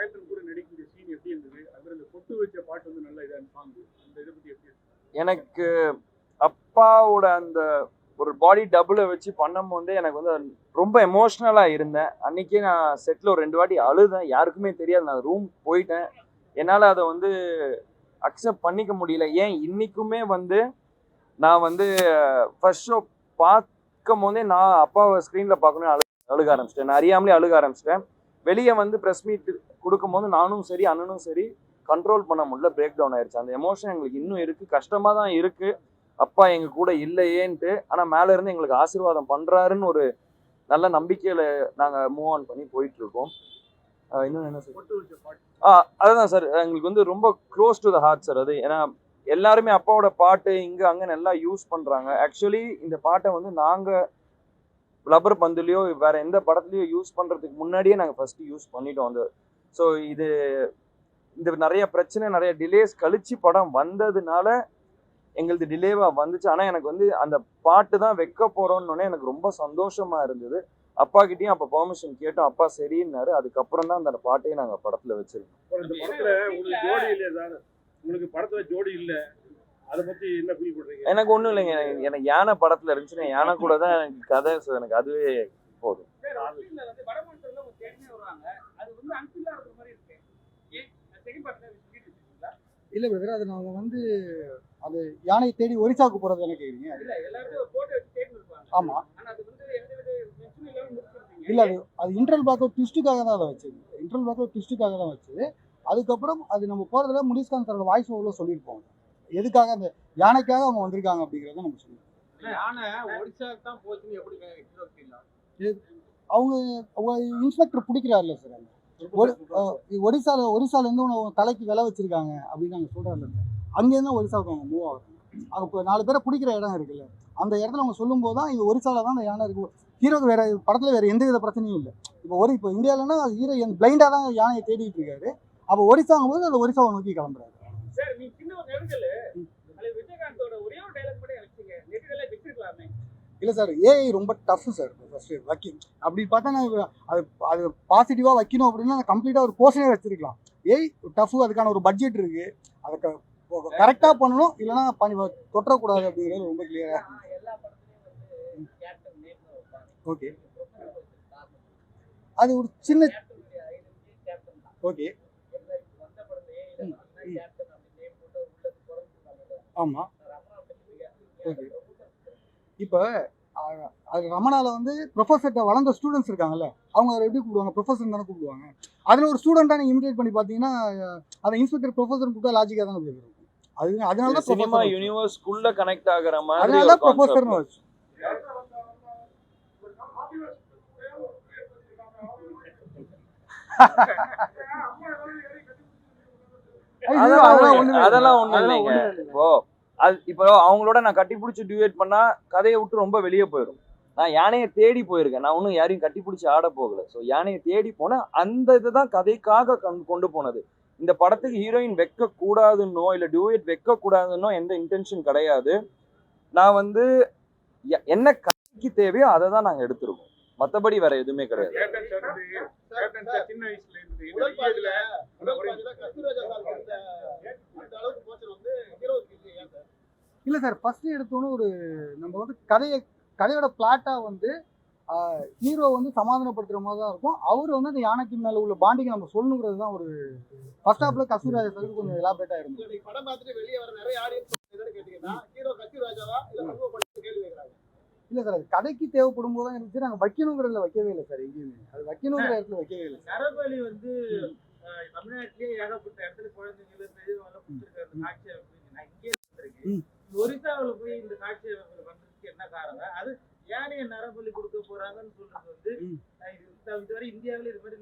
Captain கூட நடிக்கிற scene எப்படி இருந்தது? அதுல அந்த பொட்டு வச்ச பாட்டு வந்து நல்லா இதா சாங். அந்த இத பத்தி எப்படி இருக்கு? எனக்கு அப்பாவோட அந்த ஒரு பாடி டபுளை வச்சு பண்ணும்போதே எனக்கு வந்து ரொம்ப எமோஷ்னலா இருந்தேன். அன்னைக்கே நான் செட்ல ஒரு 2 வாட்டி அழுதேன். யாருக்குமே தெரியாது. நான் ரூம் போயிட்டேன். என்னால அதை வந்து அக்செப்ட் பண்ணிக்க முடியல. ஏன் இன்னைக்குமே வந்து நான் வந்து ஃபர்ஸ்ட் ஷோ பார்க்கும் போதே நான் அப்பாவை ஸ்க்ரீன்ல பார்க்கணும் அழுக ஆரம்பிச்சிட்டேன். நான் அறியாமலே அழுக ஆரம்பிச்சிட்டேன். வெளியே வந்து ப்ரெஸ் மீட் கொடுக்கும்போது நானும் சரி அண்ணனும் சரி கண்ட்ரோல் பண்ண முடியல, பிரேக் டவுன் ஆயிடுச்சு. அந்த எமோஷன் எங்களுக்கு இன்னும் இருக்கு, கஷ்டமா தான் இருக்கு அப்பா எங்க கூட இல்லையேன்ட்டு. ஆனா மேல இருந்து எங்களுக்கு ஆசீர்வாதம் பண்றாருன்னு ஒரு நல்ல நம்பிக்கையில நாங்க மூவ் ஆன் பண்ணி போயிட்டு இருக்கோம். இன்னும் என்ன சார்? அதுதான் சார், எங்களுக்கு வந்து ரொம்ப close to the heart sir அது. ஏன்னா எல்லாருமே அப்பாவோட பாட்டு இங்க அங்க நல்லா யூஸ் பண்றாங்க. ஆக்சுவலி இந்த பாட்டை வந்து நாங்க ரப்பர் பந்துலயோ வேற எந்த படத்துலயோ யூஸ் பண்றதுக்கு முன்னாடியே நாங்க ஃபர்ஸ்ட் யூஸ் பண்ணிட்டோம். அந்த ஸோ இது இந்த நிறைய பிரச்சனை நிறைய டிலேஸ் கழிச்சு படம் வந்ததுனால எங்களுக்கு டிலேவா வந்துச்சு. ஆனா எனக்கு வந்து அந்த பாட்டு தான் வைக்க போறோம்னு எனக்கு ரொம்ப சந்தோஷமா இருந்தது. அப்பா கிட்டயும் அப்ப பெர்மிஷன் கேட்டோம். அப்பா சரின்னாரு. அதுக்கப்புறம் தான் அந்த பாட்டையே நாங்க படத்துல வச்சிருக்கோம். இந்த படத்துல உங்களுக்கு ஜோடி இல்லையா சார்? உங்களுக்கு படத்துல ஜோடி இல்ல, அதை பத்தி என்ன ஃபீல் பண்றீங்க? எனக்கு ஒண்ணும் இல்லைங்க. எனக்கு யானை படத்துல இருந்துச்சுன்னா யானை கூட தான் எனக்கு கதை. எனக்கு அதுவே போதும். இல்ல பிரதர், அது நாங்க வந்து அது யானை தேடி ஒரிசாவுக்கு போறது என்ன கேக்குறீங்க? ஆமா. இல்ல அது இன்டர்வல் பேக் ட்விஸ்டுக்காக தான் அதை வச்சது. இன்டர்வல் பேக் ட்விஸ்டுக்காக தான் வச்சது. அதுக்கப்புறம் அது நம்ம போறதுல முனிஷ்காந்த் சாரோட வாய்ஸ் ஓவர்ல சொல்லியிருப்போம். எதுக்காக அந்த யானைக்காக அவங்க வந்திருக்காங்க அப்படிங்கிறத நம்ம சொல்லுவோம். அவங்க இன்ஸ்பெக்டர் பிடிக்கிறாருல்ல சார், ஒரிசால இருந்து தலைக்கு விலை வச்சிருக்காங்க அப்படின்னு நாங்க சொல்றாங்க. அங்கேருந்து ஒரிசாவுக்கு அவங்க மூவ் ஆகுறாங்க. அங்க இப்போ 4 பேரை பிடிக்கிற இடம் இருக்குல்ல, அந்த இடத்துல அவங்க சொல்லும் போது தான் இது ஒரிசால தான் அந்த யானை இருக்கு. ஹீரோக்கு வேற படத்துல வேற எந்த வித பிரச்சனையும் இல்லை. இப்போ இந்தியாவிலன்னா ஹீரோ பிளைண்டா தான் யானையை தேடிட்டு இருக்காரு. அப்போ ஒரிசாங்கும் போது அந்த ஒரிசாவை நோக்கி கிளம்புறாரு. இல்லை சார், ஏஐ ரொம்ப டஃப் சார். ஃபர்ஸ்ட் அப்படி பார்த்தா நான் அது பாசிட்டிவாக வைக்கணும் அப்படின்னா கம்ப்ளீட்டாக ஒரு போர்ஷனே வச்சிருக்கலாம். ஏஐ டஃப், அதுக்கான ஒரு பட்ஜெட் இருக்கு, அதை கரெக்டாக பண்ணணும். இல்லைன்னா தொற்றக்கூடாது அப்படிங்கிறது ரொம்ப கிளியரா. ஓகே, அது ஒரு சின்ன ஓகே. ஆமா, ஓகே. இப்போ அது ரமணால வந்து ப்ரொஃபஸர்கிட்ட வளர்ந்த ஸ்டூடெண்ட்ஸ் இருக்காங்கல்ல, அவங்க அதை எப்படி கூப்பிடுவாங்க? ப்ரொஃபஸர் தானே கூப்பிடுவாங்க. அதில் ஒரு ஸ்டூடெண்ட்டாக நீங்கள் இமிடேட் பண்ணி பார்த்தீங்கன்னா அதை இன்ஸ்பெக்டர் ப்ரொஃபஸர் கூப்பிட்டா லாஜிக்காக தானே போயிருக்கும். அதனால தான் சினிமா யூனிவர்ஸ்க்குள்ள கனெக்ட் ஆகிற மாதிரி அதனால தான் ப்ரொஃபஸர்னு வச்சு. அதெல்லாம் ஒண்ணும் இல்லைங்க. இப்போ அவங்களோட நான் கட்டி பிடிச்சி டியூட் பண்ணா கதையை விட்டு ரொம்ப வெளியே போயிடும். நான் யானையை தேடி போயிருக்கேன். நான் ஒன்றும் யாரையும் கட்டி பிடிச்சி ஆட போகல. ஸோ யானையை தேடி போனேன். அந்த இதுதான் கதைக்காக கொண்டு போனது. இந்த படத்துக்கு ஹீரோயின் வைக்க கூடாதுன்னோ இல்ல டியூட் வைக்க கூடாதுன்னோ எந்த இன்டென்ஷன் கிடையாது. நான் வந்து என்ன கதைக்கு தேவையோ அதை தான் நாங்க எடுத்திருக்கோம். மற்றபடி வேற எதுவுமே கிடையாது. இல்ல சார், ஃபர்ஸ்ட் எடுத்தோன்னு ஒரு நம்ம வந்து கதையோட பிளாட்டா வந்து ஹீரோ வந்து சமாதானப்படுத்துற மாதிரி தான் இருக்கும். அவர் வந்து அந்த யானைக்கு மேல உள்ள பாண்டிங்க நம்ம சொல்லணுங்கிறது தான் ஒரு ஃபர்ஸ்ட் ஹாஃப்ல கஸ்தூராஜா சாருக்கு கொஞ்சம் எலாபரேட்டா இருந்துச்சு. படம் பார்த்துட்டு வெளியே வர நிறைய ஆடியன்ஸ் கேட்டீங்கன்னா ஹீரோ கஸ்தூராஜாவா இல்ல கேள்வி கேட்கறாங்க. இல்ல சார், அது கதைக்கு தேவைப்படும் போது தான் இருந்துச்சு. நாங்க வைக்கணுங்கிறதுல வைக்கவே இல்லை சார். எங்கேயுமே அது வைக்கணுங்கிற இடத்துல வைக்கவே இல்லை. நரபலி வந்து தமிழ்நாட்டிலேயே ஏகப்பட்ட இடத்துல குழந்தைங்களை ஒரிசாவில் போய் இந்த காட்சி பண்றதுக்கு என்ன காரணம்? அது யானையை நரபலி கொடுக்க போறாங்கன்னு சொல்றது வந்து இதுவரை இந்தியாவில் இது மாதிரி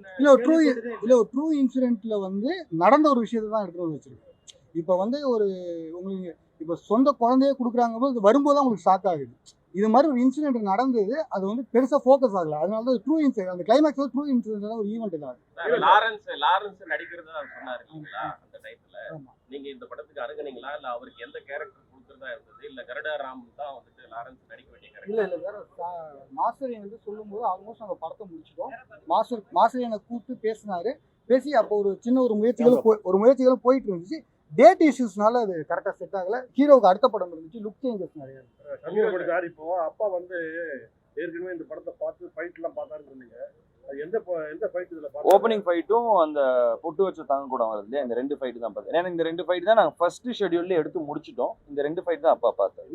ட்ரூ இன்சிடென்ட்ல வந்து நடந்த ஒரு விஷயத்தை தான் எடுத்து வச்சிருக்கோம். இப்போ வந்து உங்களுக்கு இப்போ சொந்த குழந்தையே கொடுக்குறாங்க போது வரும்போது தான் உங்களுக்கு ஷாக் ஆகுது. இது மாதிரி ஒரு இன்சிடென்ட் நடந்தது, அது வந்து பெருசா ஃபோக்கஸ் ஆகல. அதனால தான் ட்ரூ இன்சிடென்ட், அந்த கிளைமாக்ஸ் ட்ரூ இன்சிடென்ட் ஒரு ஈவென்ட் தான். லாரன்ஸ் நடிக்கிறதா சொன்னாரு இல்லீங்களா அந்த டைம்ல? நீங்க இந்த படத்துக்கு அணுகுனீங்களா இல்ல அவருக்கு எந்த கேரக்டர் கொடுக்கறதா இருந்தது இல்ல கருடா ராம் தான் வந்துட்டு லாரன்ஸ் நடிக்க வேண்டிய கேரக்டர்? இல்ல சார், மாஸ்டர் வந்து சொல்லும்போது ஆல்மோஸ்ட் நாங்க படத்தை முடிச்சிட்டோம். மாஸ்டர் என்னை கூப்பிட்டு பேசினாரு. பேசி அப்போ ஒரு சின்ன ஒரு முயற்சிகளும் போயிட்டு இருந்துச்சு. டேட் இஷ்யூஸ்னால அது கரெக்டாக செட் ஆகலை. ஹீரோவுக்கு அடுத்த படம் இருந்துச்சு, லுக் சேஞ்சஸ் நிறையா இருக்கு. சமீபப்படுத்தி சார் இப்போ அப்பா வந்து ஏற்கனவே இந்த படத்தை பார்த்து ஃபைட்லாம் பார்த்தாருன்னு சொன்னீங்க. அது எந்த ஃபைட் இதில் பார்த்து? ஓப்பனிங் ஃபைட்டும் அந்த பொட்டு வச்ச தாங்க கூட வருது இல்லையா, இந்த 2 ஃபைட்டு தான் பார்த்தேன். ஏன்னா இந்த 2 ஃபைட் தான் நாங்கள் ஃபர்ஸ்ட் ஷெட்யூல்ல எடுத்து முடிச்சிட்டோம். இந்த 2 ஃபைட் தான் அப்பா பார்த்தேன்.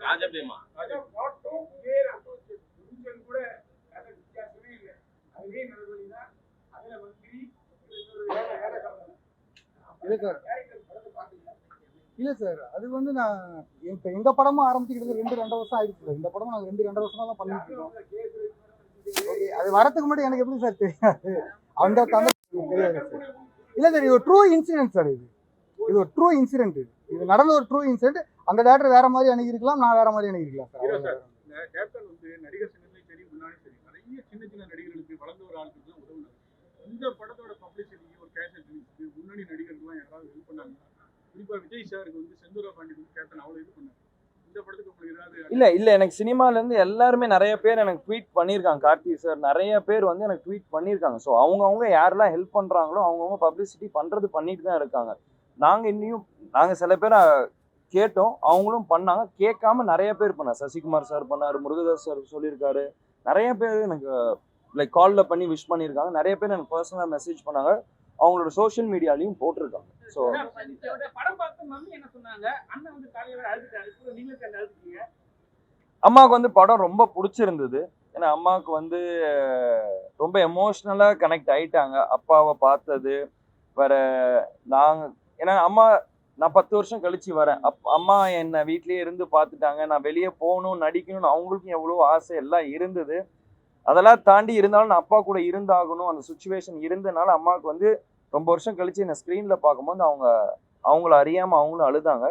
ராஜபீமா இல்லை சார், அது வந்து நான் இப்போ எங்க படமும் ஆரம்பிச்சுக்கிட்டு 2 வருஷம் ஆயிடுச்சு சார். இந்த படமும் நாங்கள் 2 வருஷமா தான் பண்ணிட்டு இருக்கோம். ஓகே, அது வரதுக்கு முன்னாடி எனக்கு எப்படி சார் தெரியாது, அந்த தெரியாது சார். இல்லை சார், இது ஒரு ட்ரூ இன்சிடென்ட் சார். இது ஒரு ட்ரூ இன்சிடென்ட். இது நடந்த ஒரு ட்ரூ இன்சிடென்ட். அந்த டேரக்டர் வேற மாதிரி அணுகிருக்கலாம், நான் வேற மாதிரி அணுகிருக்கலாம் சார். இந்த கேப்டன் வந்து நடிகர் சங்கத்திலையும் சரி, முன்னாடி சரி, நிறைய சின்ன சின்ன நடிகர்களுக்கு வளர்ந்த ஒரு ஆளுக்கு தான் உதவுனாங்க. இந்த படத்தோட பப்ளிசிட்டிக்கு ஒரு கேஷுவலிட்டிக்கு முன்னணி நடிகர்கள்லாம் யாராவது ஹெல்ப் பண்ணாங்க? குறிப்பா விஜய் சாருக்கு வந்து செந்தூரா பாண்டி வந்து கேப்டன் அவ்வளோ இது பண்ணாங்க. இந்த படத்துக்கு உங்களுக்கு ஏதாவது? இல்ல எனக்கு சினிமால இருந்து எல்லாருமே நிறைய பேர் எனக்கு ட்வீட் பண்ணியிருக்காங்க. கார்த்தி சார் நிறைய பேர் வந்து எனக்கு ட்வீட் பண்ணியிருக்காங்க. ஸோ அவங்கவுங்க யாரெல்லாம் ஹெல்ப் பண்றாங்களோ அவங்கவுங்க பப்ளிசிட்டி பண்ணிட்டு தான் இருக்காங்க. நாங்க சில பேர் கேட்டோம், அவங்களும் பண்ணாங்க. கேட்காம நிறைய பேர் பண்ணாங்க. சசிகுமார் சார் பண்ணாரு, முருகதாஸ் சார் சொல்லியிருக்காரு. நிறைய பேர் எனக்கு லைக் காலில் பண்ணி விஷ் பண்ணியிருக்காங்க. நிறைய பேர் எனக்கு பர்சனலாக மெசேஜ் பண்ணாங்க. அவங்களோட சோஷியல் மீடியாலையும் போட்டிருக்காங்க. ஸோ படம் பார்த்து மம்மி என்ன சொன்னாங்க? அண்ணன் வந்து காலையில அழுதுட்டாரு, நீங்க அழுதுட்டீங்க. அம்மாவுக்கு வந்து படம் ரொம்ப பிடிச்சிருந்தது. ஏன்னா அம்மாவுக்கு வந்து ரொம்ப எமோஷ்னலாக கனெக்ட் ஆயிட்டாங்க அப்பாவை பார்த்தது. வேற ஏன்னா அம்மா, நான் 10 வருஷம் கழிச்சு வரேன். அம்மா என்னை வீட்லயே இருந்து பார்த்துட்டாங்க. நான் வெளியே போகணும், நடிக்கணும்னு அவங்களுக்கும் எவ்வளோ ஆசை எல்லாம் இருந்தது. அதெல்லாம் தாண்டி இருந்தாலும் நான் அப்பா கூட இருந்தாகணும், அந்த சுச்சுவேஷன் இருந்தனால அம்மாவுக்கு வந்து ரொம்ப வருஷம் கழிச்சு என்னை ஸ்க்ரீனில் பார்க்கும்போது அவங்கள அறியாமல் அவங்களும் அழுதாங்க.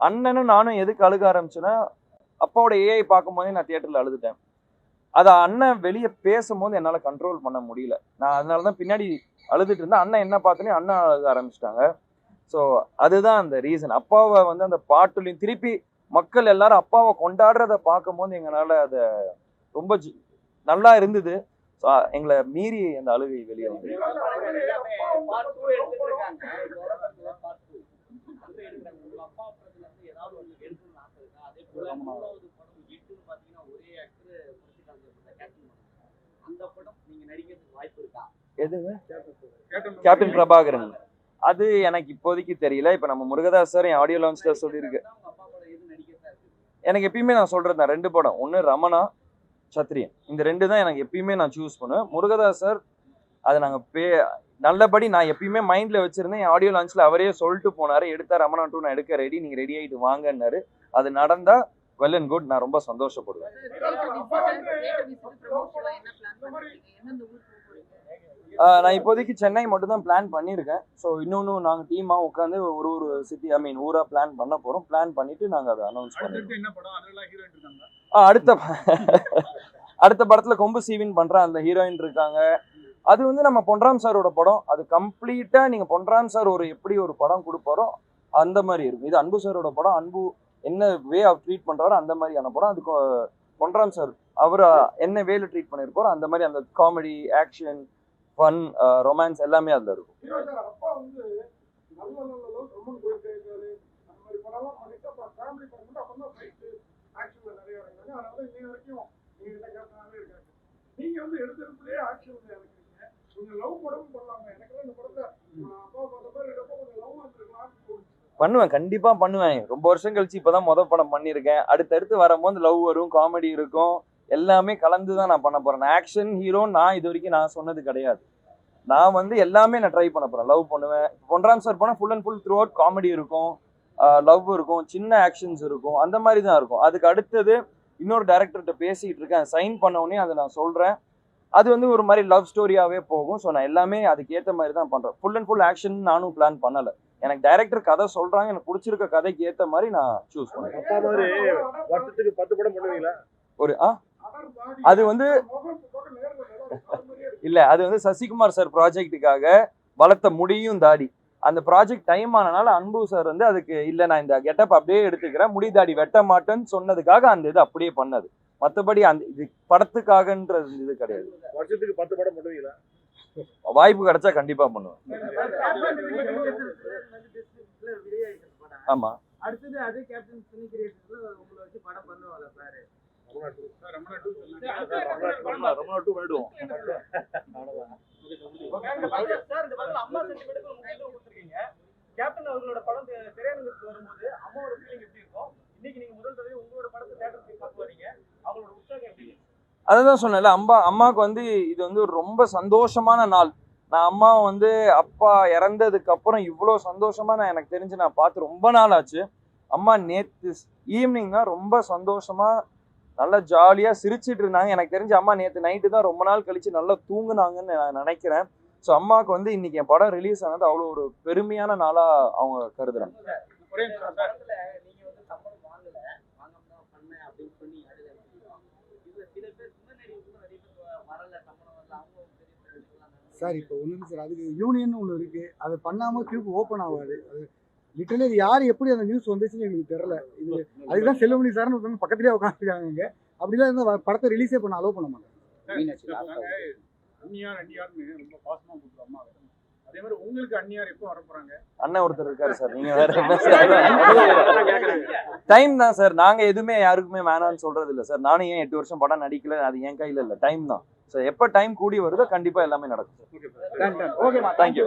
அண்ணனும் நானும் எதுக்கு அழுக ஆரம்பிச்சேன்னா, அப்பாவோட ஏஐ பார்க்கும்போதே நான் தியேட்டரில் அழுதுட்டேன். அதை அண்ணன் வெளியே பேசும்போது என்னால் கண்ட்ரோல் பண்ண முடியல. நான் அதனால தான் பின்னாடி அழுதுட்டு இருந்தேன். அண்ணன் என்ன பார்த்தோன்னே அண்ணன் அழுக ஆரம்பிச்சிட்டாங்க. ஸோ அதுதான் அந்த ரீசன். அப்பாவை வந்து அந்த பாட்டுலையும் திருப்பி மக்கள் எல்லாரும் அப்பாவை கொண்டாடுறத பார்க்கும்போது எங்களால் அதை ரொம்ப நல்லா இருந்தது. ஸோ எங்களை மீறி அந்த அழுகை வெளியே வந்து எதுங்க கேப்டன் பிரபாகரன் அது எனக்கு இப்போதைக்கு தெரியல. இப்போ நம்ம முருகதாஸ் சார் என் ஆடியோ லான்ச்ல சொல்லியிருக்கு. எனக்கு எப்பயுமே நான் சொல்றது 2 படம், ஒன்று ரமணா, சத்ரியன். இந்த 2 தான் எனக்கு எப்பயுமே நான் சூஸ் பண்ணுவேன். முருகதாஸ் சார் அதை நாங்கள் நல்லபடி நான் எப்பயுமே மைண்டில் வச்சுருந்தேன். என் ஆடியோ லான்ச்சில் அவரே சொல்லிட்டு போனார், எடுத்தா ரமணா 2 நான் எடுக்க ரெடி, நீங்கள் ரெடி ஆகிட்டு வாங்கன்னாரு. அது நடந்தால் வெல் அண்ட் குட், நான் ரொம்ப சந்தோஷப்படுவேன். நான் இப்போதைக்கு சென்னை மட்டும் தான் பிளான் பண்ணியிருக்கேன். ஸோ இன்னொன்று நாங்கள் டீமாக உட்காந்து ஒரு சிட்டி ஊராக பிளான் பண்ண போகிறோம். பிளான் பண்ணிவிட்டு நாங்கள் அதை அனௌன்ஸ் பண்ணிடுறோம். அடுத்த படத்தில் கொம்பு சீவின் பண்ணுற அந்த ஹீரோயின் இருக்காங்க. அது வந்து நம்ம பொன்ராம் சாரோட படம். அது கம்ப்ளீட்டாக நீங்கள் பொன்ராம் சார் எப்படி ஒரு படம் கொடுப்பாரோ அந்த மாதிரி இருக்கும். இது அன்பு சாரோட படம். அன்பு என்ன வே ஆஃப் ட்ரீட் பண்ணுறாரோ அந்த மாதிரியான படம். அதுக்கு பொன்ராம் சார் அவர் என்ன வேலை ட்ரீட் பண்ணியிருப்பாரோ அந்த மாதிரி அந்த காமெடி, ஆக்ஷன், ஃபன், ரொமான்ஸ் எல்லாமே அதில் இருக்கும். பண்ணுவேன், கண்டிப்பா பண்ணுவேன். ரொம்ப வருஷம் கழிச்சு இப்பதான் படம் பண்ணியிருக்கேன். அடுத்தடுத்து வரும்போது லவ் வரும், காமெடி இருக்கும், எல்லாமே கலந்துதான் நான் பண்ண போறேன். ஆக்ஷன் ஹீரோ நான் இது வரைக்கும் நான் சொன்னது கிடையாது. நான் வந்து எல்லாமே நான் ட்ரை பண்ண போறேன். லவ் பண்ணுவேன். பொன்ராம் சார் போனா full and full through out comedy இருக்கும், லவ் இருக்கும், சின்ன ஆக்ஷன்ஸ் இருக்கும், அந்த மாதிரி தான் இருக்கும். அதுக்கு அடுத்தது இன்னொரு டைரக்டர்கிட்ட பேசிட்டு இருக்கேன். சைன் பண்ண உடனே அதை நான் சொல்றேன். அது வந்து ஒரு மாதிரி லவ் ஸ்டோரியாவே போகும். ஸோ நான் எல்லாமே அதுக்கு ஏற்ற மாதிரி தான் பண்றேன். ஃபுல் அண்ட் ஃபுல் ஆக்ஷன் நானும் பிளான் பண்ணல. எனக்கு டைரக்டர் கதை சொல்றாங்க, எனக்கு பிடிச்சிருக்க கதைக்கு ஏற்ற மாதிரி நான் சூஸ் பண்ணுவேன். அப்பா மாதிரி வருஷத்துக்கு 10 படம் பண்ணுவீங்களா? அது வந்து இல்ல, அது வந்து சசிகுமார் சார் ப்ராஜெக்டுக்காக வளர்த்த முடியும் தாடி. அந்த ப்ராஜெக்ட் டைம் ஆனனால அன்பு சார் வந்து அதுக்கு இல்லை நான் இந்த கெட்டப் அப்படியே எடுத்துக்கிறேன், முடிதாடி வெட்ட மாட்டேன்னு சொன்னதுக்காக அந்த இது அப்படியே பண்ணது. மற்றபடி அந்த இது படத்துக்காகன்றது இது கிடையாது. வருஷத்துக்கு 10 படம் பண்ணுவீங்களா? வாய்ப்பு கிடைச்சா கண்டிப்பா பண்ணுவேன். ஆமா, அடுத்தது அதே கேப்டன் சினி கிரியேஷன்ல உங்களை வச்சு படம் பண்ணுவாங்க சார். ரமணா 2 ரொம்ப நட்டு போயிடுவோம். சார் இந்த படத்துல அம்மா சென்டிமெண்ட்டுக்கு ஒரு முக்கியத்துவம் கொடுத்துருக்கீங்க. கேப்டன் அவர்களோட படம் திரையரங்குக்கு வரும்போது அம்மாவோட ஃபீலிங் எப்படி இருக்கும்? இன்னைக்கு நீங்க முதல் தடவை உங்களோட படத்தை தியேட்டருக்கு பார்க்க வரீங்க, அவங்களோட உற்சாகம் எப்படி? அதுதான் சொன்னேன்ல, அம்மாவுக்கு வந்து இது வந்து ஒரு ரொம்ப சந்தோஷமான நாள். நான் அம்மா வந்து அப்பா இறந்ததுக்கு அப்புறம் இவ்வளோ சந்தோஷமா நான் எனக்கு தெரிஞ்சு நான் பார்த்து ரொம்ப நாள் ஆச்சு. அம்மா நேற்று ஈவினிங் தான் ரொம்ப சந்தோஷமா நல்லா ஜாலியாக சிரிச்சிட்டு இருந்தாங்க. எனக்கு தெரிஞ்சு அம்மா நேற்று நைட்டு தான் ரொம்ப நாள் கழிச்சு நல்லா தூங்குனாங்கன்னு நான் நினைக்கிறேன். ஸோ அம்மாவுக்கு வந்து இன்னைக்கு என் படம் ரிலீஸ் ஆனது அவ்வளோ ஒரு பெருமையான நாளாக அவங்க கருதுறாங்க. ஒரே நிமிஷம் சார். நீங்க வந்து சம்பளம் வாங்கல, வாங்காம பண்ணேன் அப்படின்னு சொல்லி இதுல சில பேர் முன்னாடி நிறைய பேர் வரல, சம்பளம் வரல, அவங்க சார் இப்போ ஒன்றும் சார், அதுக்கு யூனியன் ஒன்று இருக்குது, அது பண்ணாமல் கியூப் ஓப்பன் ஆகாது. அது லிட்டரலி அது யார் எப்படி அந்த நியூஸ் வந்துச்சுன்னு எங்களுக்கு தெரில. இது அதுதான் செல்வமணி சார்னு ஒருத்தவங்க பக்கத்துலேயே உட்காந்துருக்காங்க. அப்படிலாம் இருந்தால் படத்தை ரிலீஸே பண்ண அலோவ் பண்ண மாட்டாங்க. அண்ணியார் அண்ணியார்னு ரொம்ப பாசமா கூப்பிடுவோம் அம்மாவை. அதே மாதிரி உங்களுக்கு அண்ணியார் எப்போ வர போறாங்க? அண்ணன் ஒருத்தர் இருக்காரு சார், நீங்க வேற டைம் தான் சார். நாங்க எதுவுமே யாருக்குமே வேணான்னு சொல்றது இல்லை சார். நானும் ஏன் 8 வருஷம் படம் நடிக்கல, அது என் கையில இல்லை, டைம் தான். ஸோ எப்போ டைம் கூடி வருதோ கண்டிப்பா எல்லாமே நடக்கும். Okay, thank you.